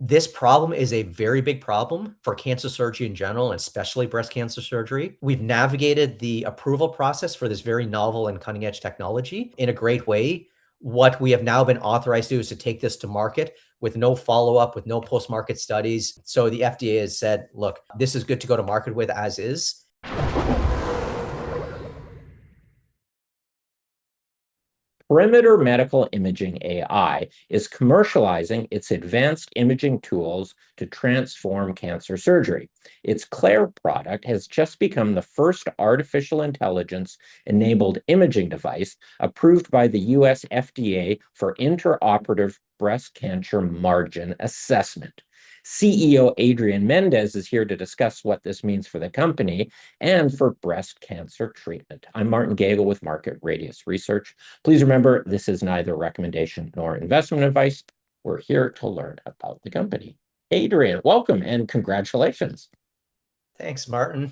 This problem is a very big problem for cancer surgery in general, and especially breast cancer surgery. We've navigated the approval process for this very novel and cutting edge technology in a great way. What we have now been authorized to do is to take this to market with no follow up, with no post market studies. So the FDA has said, look, this is good to go to market with as is. Perimeter Medical Imaging AI is commercializing its advanced imaging tools to transform cancer surgery. Its Claire product has just become the first artificial intelligence enabled imaging device approved by the US FDA for intraoperative breast cancer margin assessment. CEO Adrian Mendez is here to discuss what this means for the company and for breast cancer treatment. I'm Martin Gagel with Market Radius Research. Please remember, this is neither recommendation nor investment advice. We're here to learn about the company. Adrian, welcome and congratulations. Thanks, Martin.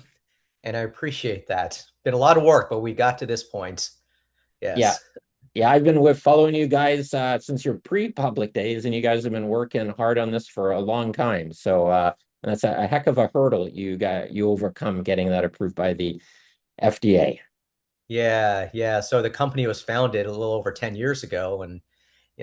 And I appreciate that. Been a lot of work, but we got to this point. Yeah, Yes. yeah, I've been following you guys since your pre-public days, and you guys have been working hard on this for a long time. So that's a heck of a hurdle you overcome getting that approved by the FDA. Yeah. So the company was founded a little over 10 years ago. And,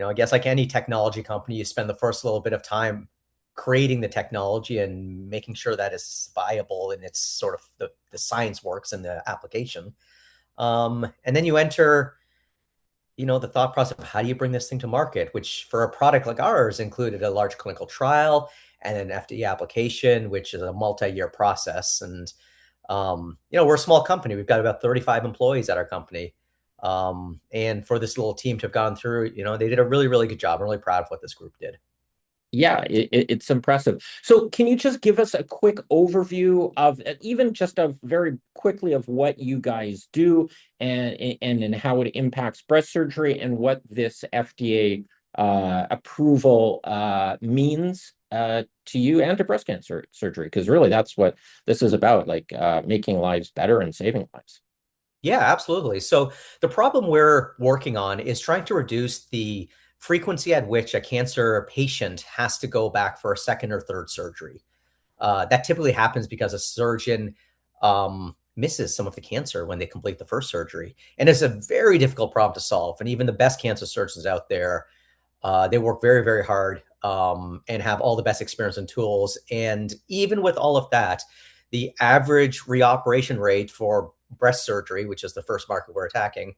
I guess like any technology company, you spend the first little bit of time creating the technology and making sure that it's viable and it's sort of the science works in the application. And then you enter, the thought process of how do you bring this thing to market, which for a product like ours included a large clinical trial and an FDA application, which is a multi-year process. And we're a small company. We've got about 35 employees at our company. And for this little team to have gone through, they did a really, really good job. I'm really proud of what this group did. Yeah, it's impressive. So can you just give us a quick overview of even just a very quickly of what you guys do and how it impacts breast surgery and what this FDA approval means to you and to breast cancer surgery? Because really that's what this is about, like making lives better and saving lives. Yeah, absolutely. So the problem we're working on is trying to reduce the frequency at which a cancer patient has to go back for a second or third surgery. That typically happens because a surgeon misses some of the cancer when they complete the first surgery. And it's a very difficult problem to solve. And even the best cancer surgeons out there, they work very, very hard and have all the best experience and tools. And even with all of that, the average reoperation rate for breast surgery, which is the first market we're attacking,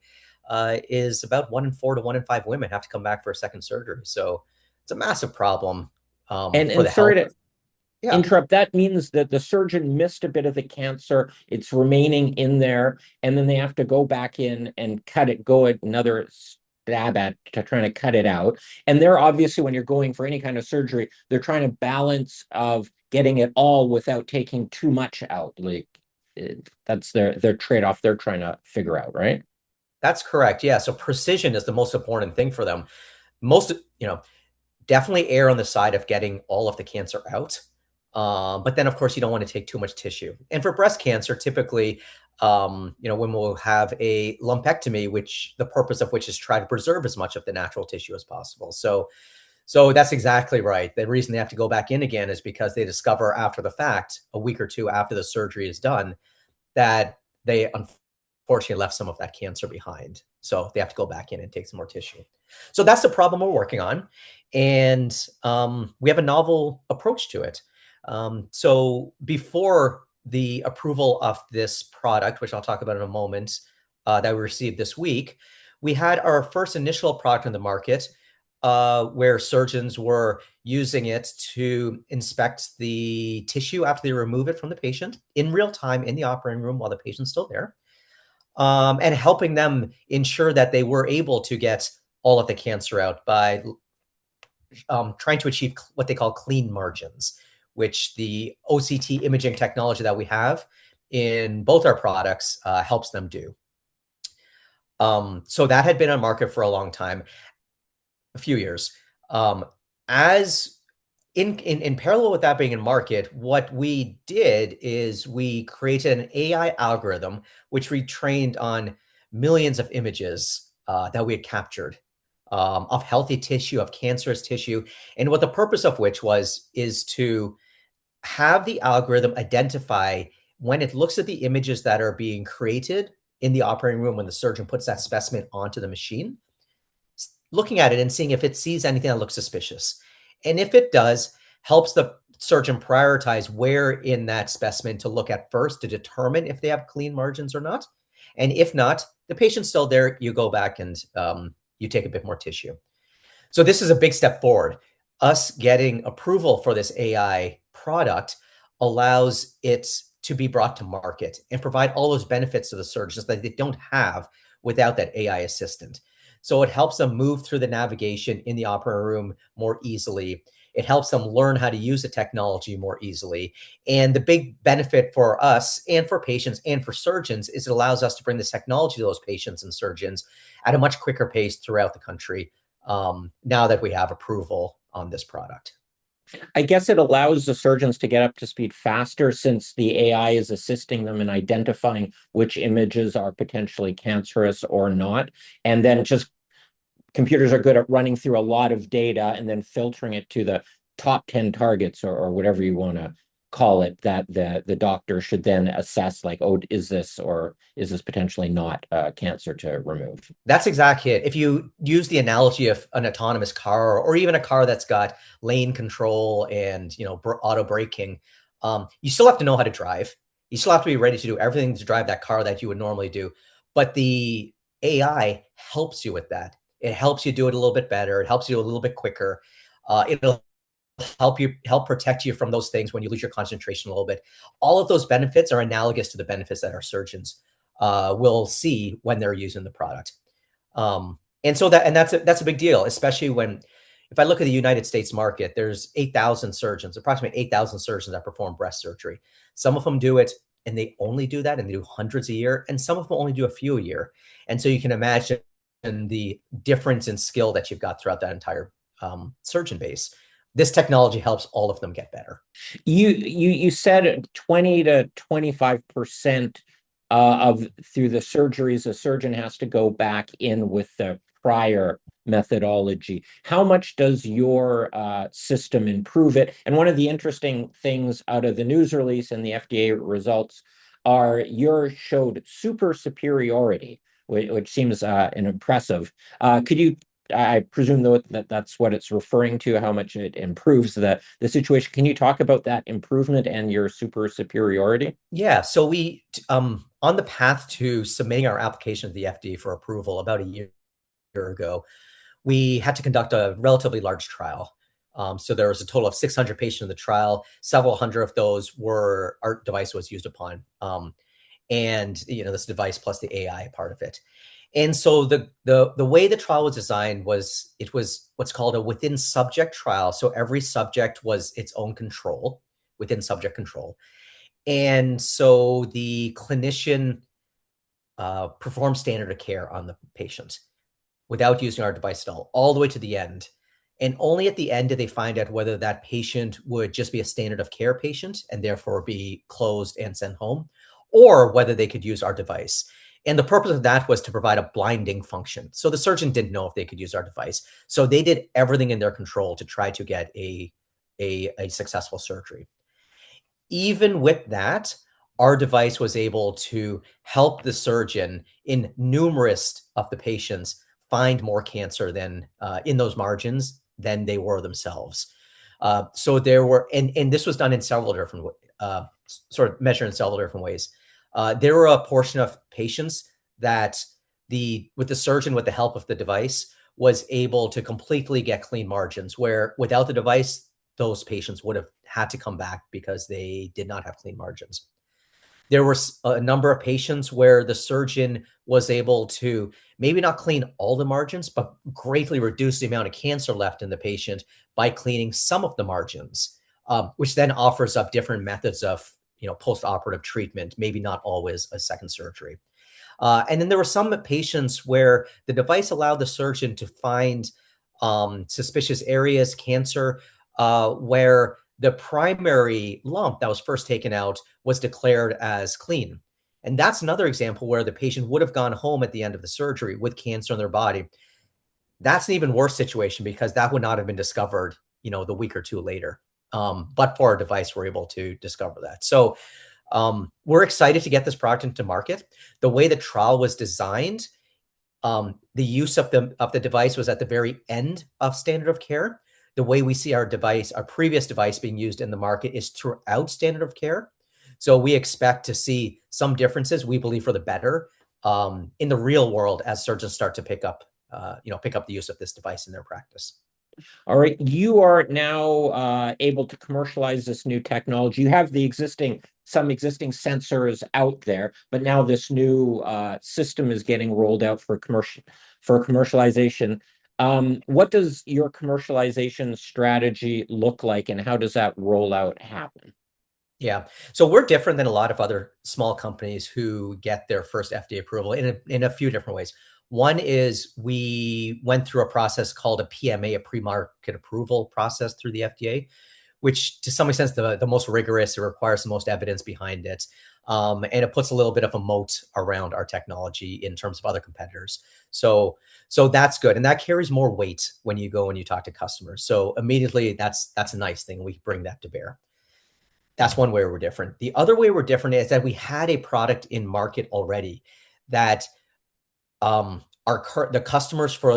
is about 1 in 4 to 1 in 5 women have to come back for a second surgery. So it's a massive problem for And the sorry health. to Yeah. interrupt. That means that the surgeon missed a bit of the cancer. It's remaining in there, and then they have to go back in and go another stab at to trying to cut it out. And they're obviously, when you're going for any kind of surgery, they're trying to balance of getting it all without taking too much out. Like that's their trade-off they're trying to figure out, right? That's correct. Yeah. So precision is the most important thing for them. Most, definitely err on the side of getting all of the cancer out. But then, of course, you don't want to take too much tissue. And for breast cancer, typically, women will have a lumpectomy, which the purpose of which is try to preserve as much of the natural tissue as possible. So that's exactly right. The reason they have to go back in again is because they discover after the fact, a week or two after the surgery is done, that they unfortunately left some of that cancer behind. So they have to go back in and take some more tissue. So that's the problem we're working on. And we have a novel approach to it. So before the approval of this product, which I'll talk about in a moment, that we received this week, we had our first initial product in the market where surgeons were using it to inspect the tissue after they remove it from the patient in real time in the operating room while the patient's still there, and helping them ensure that they were able to get all of the cancer out by trying to achieve what they call clean margins, which the OCT imaging technology that we have in both our products helps them do. So that had been on market for a long time, a few years. As in parallel with that being in market, what we did is we created an AI algorithm which we trained on millions of images that we had captured of healthy tissue, of cancerous tissue, and what the purpose of which is to have the algorithm identify when it looks at the images that are being created in the operating room when the surgeon puts that specimen onto the machine, looking at it and seeing if it sees anything that looks suspicious. And if it does, helps the surgeon prioritize where in that specimen to look at first to determine if they have clean margins or not. And if not, the patient's still there, you go back and you take a bit more tissue. So this is a big step forward. Us getting approval for this AI product allows it to be brought to market and provide all those benefits to the surgeons that they don't have without that AI assistant. So it helps them move through the navigation in the operating room more easily. It helps them learn how to use the technology more easily. And the big benefit for us and for patients and for surgeons is it allows us to bring this technology to those patients and surgeons at a much quicker pace throughout the country, now that we have approval on this product. I guess it allows the surgeons to get up to speed faster since the AI is assisting them in identifying which images are potentially cancerous or not. And then just computers are good at running through a lot of data and then filtering it to the top 10 targets or whatever you want to call it that the doctor should then assess like, oh, is this potentially not cancer to remove? That's exactly it. If you use the analogy of an autonomous car or even a car that's got lane control and auto braking, you still have to know how to drive. You still have to be ready to do everything to drive that car that you would normally do. But the AI helps you with that. It helps you do it a little bit better. It helps you do it a little bit quicker. It'll help protect you from those things when you lose your concentration a little bit. All of those benefits are analogous to the benefits that our surgeons will see when they're using the product. And that's a big deal, especially when, if I look at the United States market, there's 8,000 surgeons, approximately 8,000 surgeons that perform breast surgery. Some of them do it and they only do that and they do hundreds a year, and some of them only do a few a year. And so you can imagine the difference in skill that you've got throughout that entire surgeon base. This technology helps all of them get better. You said 20 to 25% of through the surgeries, a surgeon has to go back in with the prior methodology. How much does your system improve it? And one of the interesting things out of the news release and the FDA results are your showed super superiority, which seems an impressive. Could you I presume though that that's what it's referring to, how much it improves the situation. Can you talk about that improvement and your super superiority? Yeah, so we on the path to submitting our application to the FDA for approval about a year ago, we had to conduct a relatively large trial. So there was a total of 600 patients in the trial. Several hundred of those were our device was used upon, and this device plus the AI part of it. And so the way the trial was designed was it was what's called a within subject trial. So every subject was its own control, within subject control. And so the clinician performed standard of care on the patient without using our device at all the way to the end. And only at the end did they find out whether that patient would just be a standard of care patient and therefore be closed and sent home, or whether they could use our device. And the purpose of that was to provide a blinding function. So the surgeon didn't know if they could use our device. So they did everything in their control to try to get a successful surgery. Even with that, our device was able to help the surgeon in numerous of the patients find more cancer than in those margins than they were themselves. So there were, and this was done in several different, sort of measured in several different ways. There were a portion of patients that with the surgeon, with the help of the device, was able to completely get clean margins, where without the device, those patients would have had to come back because they did not have clean margins. There were a number of patients where the surgeon was able to maybe not clean all the margins, but greatly reduce the amount of cancer left in the patient by cleaning some of the margins, which then offers up different methods of post-operative treatment, maybe not always a second surgery. And then there were some patients where the device allowed the surgeon to find suspicious areas, cancer, where the primary lump that was first taken out was declared as clean. And that's another example where the patient would have gone home at the end of the surgery with cancer in their body. That's an even worse situation because that would not have been discovered, the week or two later. But for our device, we're able to discover that. So we're excited to get this product into market. The way the trial was designed, the use of the device was at the very end of standard of care. The way we see our previous device being used in the market is throughout standard of care. So we expect to see some differences, we believe for the better, in the real world as surgeons start to pick up the use of this device in their practice. All right, you are now able to commercialize this new technology. You have some existing sensors out there, but now this new system is getting rolled out for commercialization. What does your commercialization strategy look like, and how does that rollout happen? Yeah. So we're different than a lot of other small companies who get their first FDA approval in a few different ways. One is we went through a process called a PMA, a pre-market approval process through the FDA, which to some extent is the most rigorous. It requires the most evidence behind it. And it puts a little bit of a moat around our technology in terms of other competitors. So that's good. And that carries more weight when you go and you talk to customers. So immediately that's a nice thing. We bring that to bear. That's one way we're different. The other way we're different is that we had a product in market already that the customers for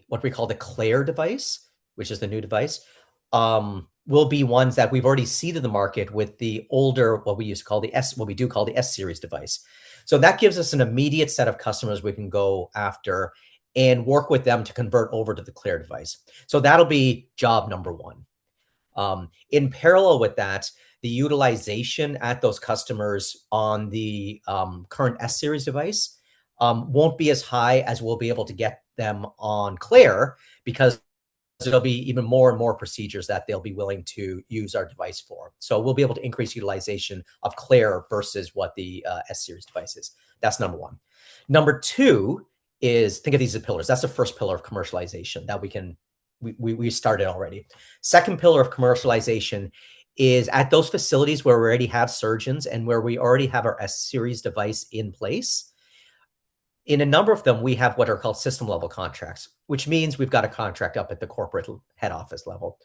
what we call the Claire device, which is the new device, will be ones that we've already seeded the market with the older, what we do call the S series device. So that gives us an immediate set of customers we can go after and work with them to convert over to the Claire device. So that'll be job number one. In parallel with that, the utilization at those customers on the current S series device won't be as high as we'll be able to get them on Claire, because there'll be even more and more procedures that they'll be willing to use our device for. So we'll be able to increase utilization of Claire versus what the S series device is. That's number one. Number two is, think of these as pillars. That's the first pillar of commercialization that we started already. Second pillar of commercialization is at those facilities where we already have surgeons and where we already have our S series device in place. In a number of them, we have what are called system level contracts, which means we've got a contract up at the corporate head office level.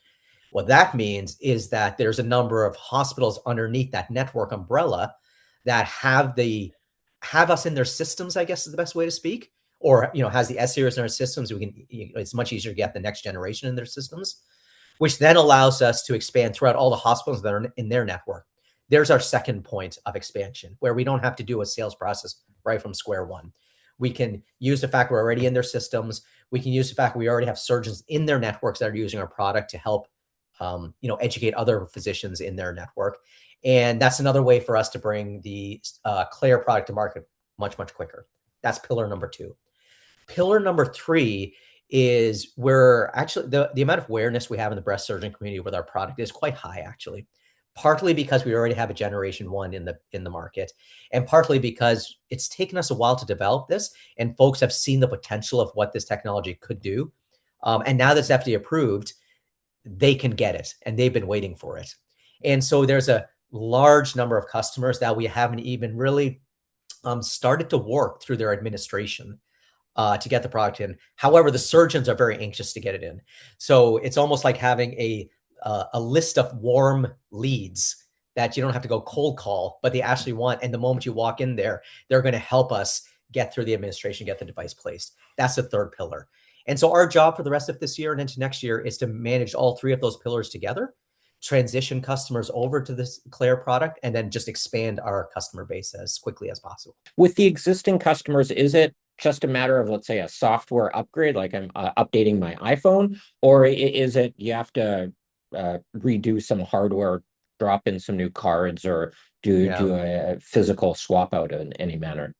What that means is that there's a number of hospitals underneath that network umbrella that have us in their systems, I guess is the best way to speak, or has the S series in our systems. It's much easier to get the next generation in their systems, which then allows us to expand throughout all the hospitals that are in their network. There's our second point of expansion, where we don't have to do a sales process right from square one. We can use the fact we're already in their systems. We can use the fact we already have surgeons in their networks that are using our product to help, educate other physicians in their network. And that's another way for us to bring the Claire product to market much, much quicker. That's pillar number two. Pillar number three is where actually the amount of awareness we have in the breast surgeon community with our product is quite high, actually. Partly because we already have a generation one in the market, and partly because it's taken us a while to develop this, and folks have seen the potential of what this technology could do. And now that it's FDA approved, they can get it, and they've been waiting for it. And so there's a large number of customers that we haven't even really started to work through their administration to get the product in. However, the surgeons are very anxious to get it in. So it's almost like having a list of warm leads that you don't have to go cold call, but they actually want. And the moment you walk in there, they're going to help us get through the administration, get the device placed. That's the third pillar. And so our job for the rest of this year and into next year is to manage all three of those pillars together, transition customers over to this Claire product, and then just expand our customer base as quickly as possible. With the existing customers, is it just a matter of, let's say, a software upgrade, like I'm updating my iPhone, or is it you have to redo some hardware, drop in some new cards, or do a physical swap out in any manner?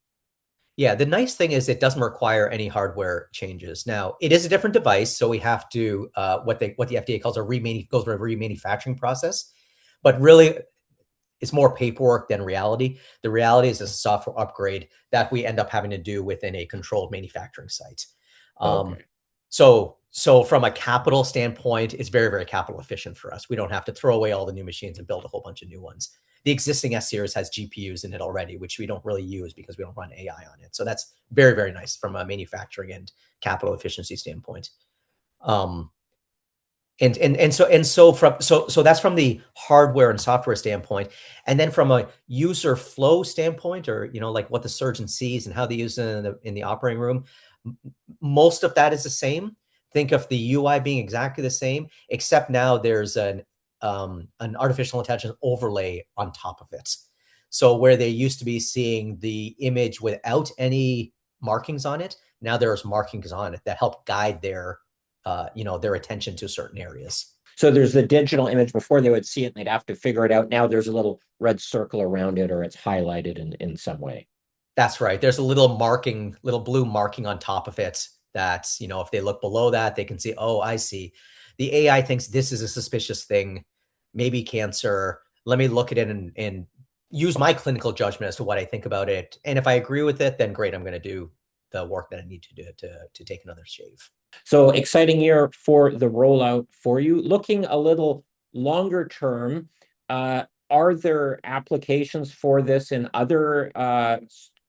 Yeah, the nice thing is it doesn't require any hardware changes. Now, it is a different device, so we have to what the FDA calls goes through a remanufacturing process. But really, it's more paperwork than reality. The reality is a software upgrade that we end up having to do within a controlled manufacturing site. Okay. So from a capital standpoint, it's very, very capital efficient for us. We don't have to throw away all the new machines and build a whole bunch of new ones. the existing S series has GPUs in it already, which we don't really use because we don't run AI on it. So that's very, very nice from a manufacturing and capital efficiency standpoint. Um, so that's from the hardware and software standpoint, and then from a user flow standpoint, or like what the surgeon sees and how they use it in the operating room, most of that is the same. Think of the UI being exactly the same, except now there's an artificial intelligence overlay on top of it. So where they used to be seeing the image without any markings on it, now there's markings on it that help guide their attention to certain areas. So there's the digital image before they would see it and they'd have to figure it out. Now there's a little red circle around it or it's highlighted in some way. That's right. There's a little marking, little blue marking on top of it that, if they look below that, they can see, oh, I see. The AI thinks this is a suspicious thing, maybe cancer. Let me look at it and use my clinical judgment as to what I think about it. And if I agree with it, then great, I'm going to do the work that I need to do to take another shave. So exciting year for the rollout for you. Looking a little longer term, are there applications for this in other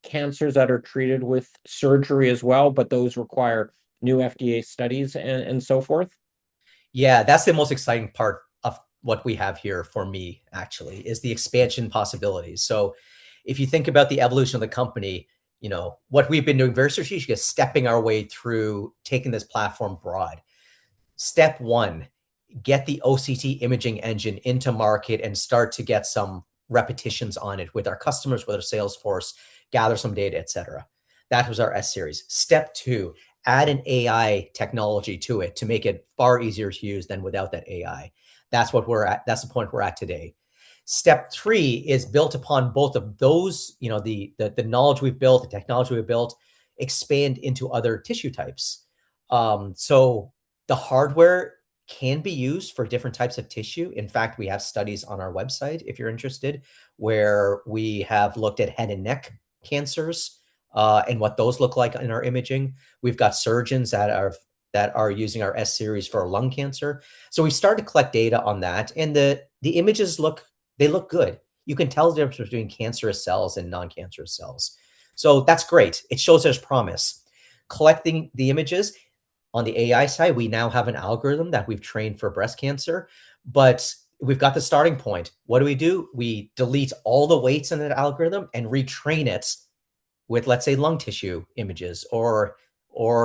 cancers that are treated with surgery as well, but those require new FDA studies and so forth? Yeah, that's the most exciting part of what we have here for me, actually, is the expansion possibilities. So if you think about the evolution of the company, what we've been doing very strategically is stepping our way through taking this platform broad. Step one, get the OCT imaging engine into market and start to get some repetitions on it with our customers, with our sales force, gather some data, et cetera. That was our S series. Step two, add an AI technology to it to make it far easier to use than without that AI. That's what we're at. That's the point we're at today. Step three is built upon both of those, the knowledge we've built, the technology we've built, expand into other tissue types. So the hardware can be used for different types of tissue. In fact, we have studies on our website, if you're interested, where we have looked at head and neck cancers and what those look like in our imaging. We've got surgeons that are using our S series for lung cancer. So we started to collect data on that, and the images look good. You can tell the difference between cancerous cells and non-cancerous cells. So that's great. It shows there's promise. Collecting the images, on the AI side, we now have an algorithm that we've trained for breast cancer, but we've got the starting point. What do? We delete all the weights in that algorithm and retrain it with, let's say, lung tissue images or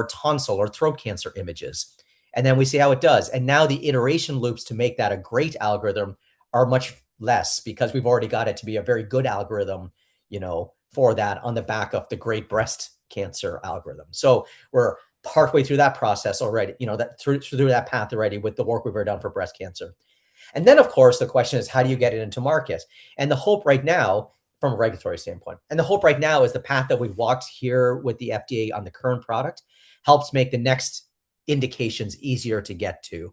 tonsil or throat cancer images. And then we see how it does. And now the iteration loops to make that a great algorithm are much less because we've already got it to be a very good algorithm, for that on the back of the great breast cancer algorithm. So we're partway through that process already, that through that path already with the work we've already done for breast cancer. And then, of course, the question is, how do you get it into market? And the hope right now, from a regulatory standpoint, and the hope right now is the path that we've walked here with the FDA on the current product helps make the next indications easier to get to.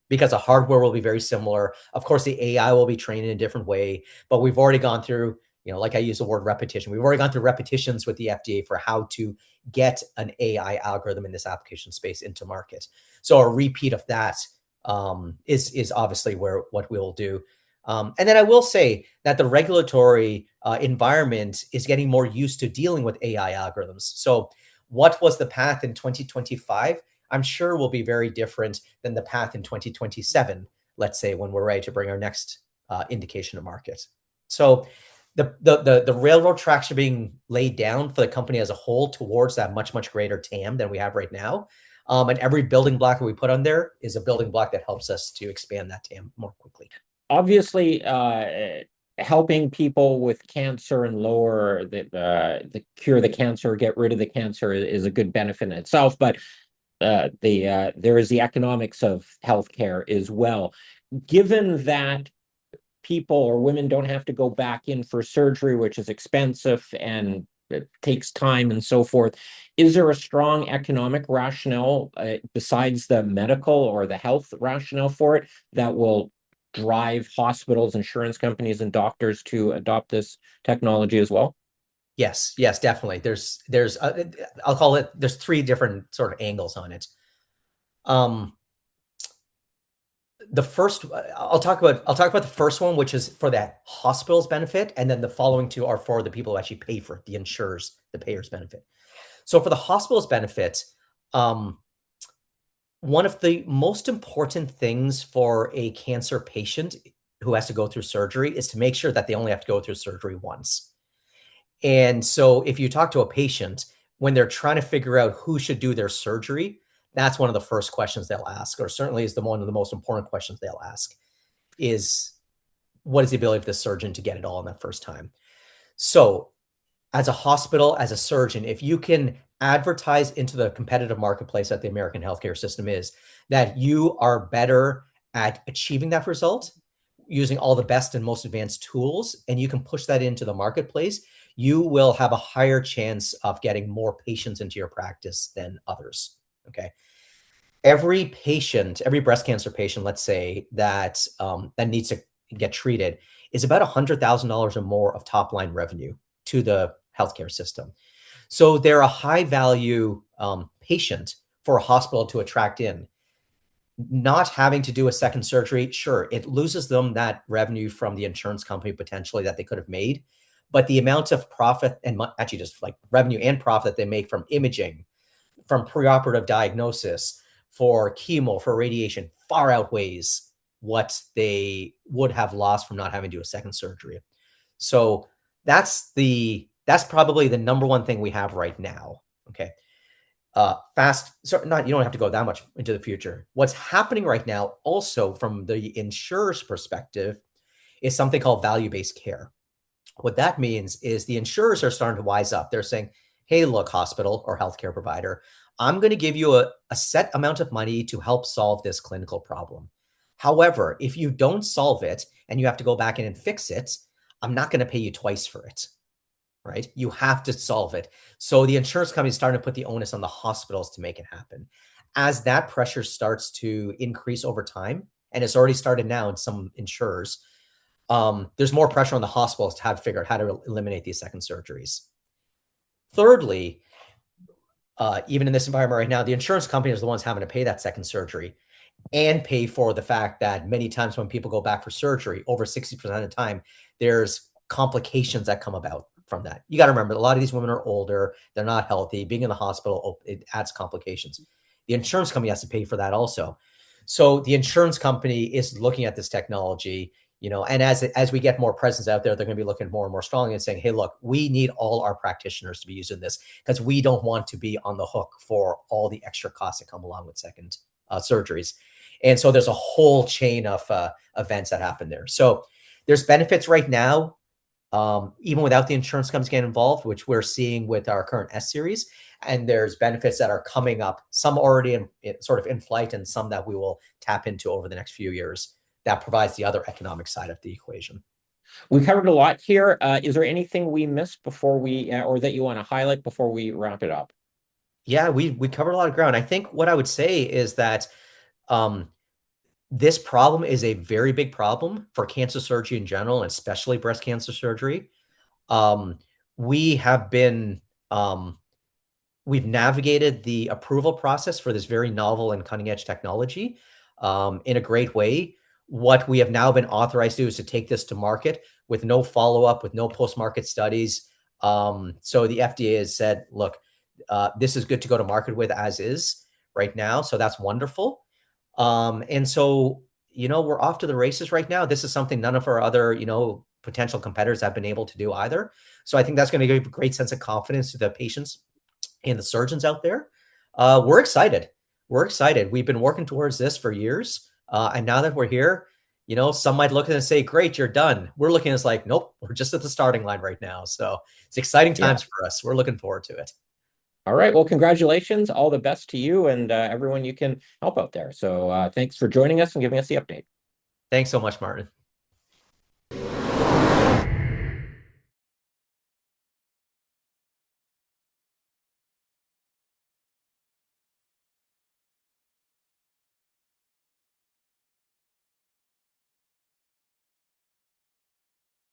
Because the hardware will be very similar. Of course, the AI will be trained in a different way, but we've already gone through, like I use the word repetition. We've already gone through repetitions with the FDA for how to get an AI algorithm in this application space into market. So a repeat of that is obviously what we'll do. And then I will say that the regulatory environment is getting more used to dealing with AI algorithms. So what was the path in 2025? I'm sure will be very different than the path in 2027, let's say, when we're ready to bring our next indication to market. So the railroad tracks are being laid down for the company as a whole towards that much, much greater TAM than we have right now. And every building block that we put on there is a building block that helps us to expand that TAM more quickly. Obviously, helping people with cancer and lower the cure the cancer, get rid of the cancer is a good benefit in itself. But there is the economics of healthcare as well. Given that people or women don't have to go back in for surgery, which is expensive and it takes time and so forth, is there a strong economic rationale besides the medical or the health rationale for it that will drive hospitals, insurance companies, and doctors to adopt this technology as well? Yes, definitely. There's I'll call it, there's three different sort of angles on it. the first I'll talk about the first one, which is for the hospital's benefit, and then the following two are for the people who actually pay for it, the insurers, the payers' benefit. So for the hospital's benefit, um, one of the most important things for a cancer patient who has to go through surgery is to make sure that they only have to go through surgery once. And so if you talk to a patient when they're trying to figure out who should do their surgery, that's one of the first questions they'll ask, or certainly is one of the most important questions they'll ask is what is the ability of the surgeon to get it all in that first time? So as a hospital, as a surgeon, if you can advertise into the competitive marketplace that the American healthcare system is, that you are better at achieving that result using all the best and most advanced tools, and you can push that into the marketplace, you will have a higher chance of getting more patients into your practice than others. Okay. Every patient, every breast cancer patient, let's say that needs to get treated, is about $100,000 or more of top line revenue to the healthcare system. So they're a high value patient for a hospital to attract in. Not having to do a second surgery, sure, it loses them that revenue from the insurance company potentially that they could have made. But the amount of profit and actually just like revenue and profit they make from imaging, from preoperative diagnosis, for chemo, for radiation, far outweighs what they would have lost from not having to do a second surgery. So that's probably the number one thing we have right now. Okay. You don't have to go that much into the future. What's happening right now, also from the insurer's perspective, is something called value-based care. What that means is the insurers are starting to wise up. They're saying, hey, look, hospital or healthcare provider, I'm going to give you a set amount of money to help solve this clinical problem. However, if you don't solve it and you have to go back in and fix it, I'm not going to pay you twice for it, right? You have to solve it. So the insurance company is starting to put the onus on the hospitals to make it happen. As that pressure starts to increase over time, and it's already started now in some insurers, there's more pressure on the hospitals to have to figure out how to eliminate these second surgeries. Thirdly, even in this environment right now, the insurance companies are the ones having to pay that second surgery and pay for the fact that many times when people go back for surgery, over 60% of the time, there's complications that come about from that. You got to remember, a lot of these women are older, they're not healthy. Being in the hospital, it adds complications. The insurance company has to pay for that also. So the insurance company is looking at this technology, and as we get more presence out there, they're going to be looking more and more strongly and saying, hey, look, we need all our practitioners to be using this because we don't want to be on the hook for all the extra costs that come along with second surgeries. And so there's a whole chain of events that happen there. So there's benefits right now, even without the insurance companies getting involved, which we're seeing with our current S series. And there's benefits that are coming up, some already sort of in flight and some that we will tap into over the next few years that provides the other economic side of the equation. We covered a lot here. Is there anything we missed before or that you want to highlight before we wrap it up? Yeah, we covered a lot of ground. I think what I would say is that this problem is a very big problem for cancer surgery in general, and especially breast cancer surgery. Um, we have been we've navigated the approval process for this very novel and cutting edge technology in a great way. What we have now been authorized to do is to take this to market with no follow up, with no post market studies. So the FDA has said, look, this is good to go to market with as is right now. So that's wonderful. And so, we're off to the races right now. This is something none of our other, potential competitors have been able to do either. So I think that's going to give a great sense of confidence to the patients and the surgeons out there. We're excited. We're excited. We've been working towards this for years. And now that we're here, some might look at it and say, great, you're done. We're looking at it like, nope, we're just at the starting line right now. So it's exciting times for us. We're looking forward to it. All right. Well, congratulations. All the best to you and everyone you can help out there. So thanks for joining us and giving us the update. Thanks so much, Martin.